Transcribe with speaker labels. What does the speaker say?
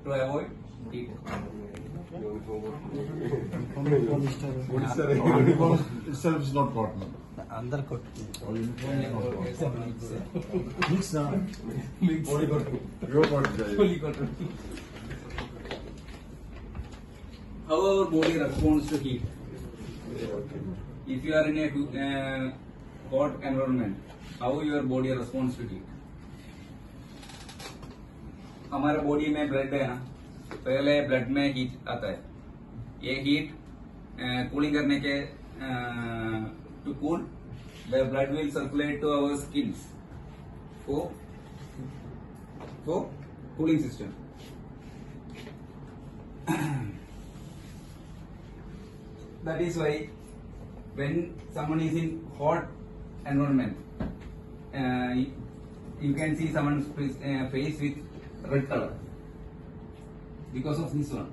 Speaker 1: to avoid heat.
Speaker 2: Uniform itself is not cotton.
Speaker 3: अंदर coat
Speaker 2: Or uniform is not cotton.
Speaker 3: Mix ना
Speaker 2: Pure cotton.
Speaker 1: How our body responds to heat? If you are in a hot environment, how your body responds to heat? हमारे body में blood है ना, पहले blood में heat आता है. ये हीट कूलिंग करने के to cool the blood will circulate to our skins for cooling system. That is why when someone is in hot environment, you can see someone's face with red color because of this one.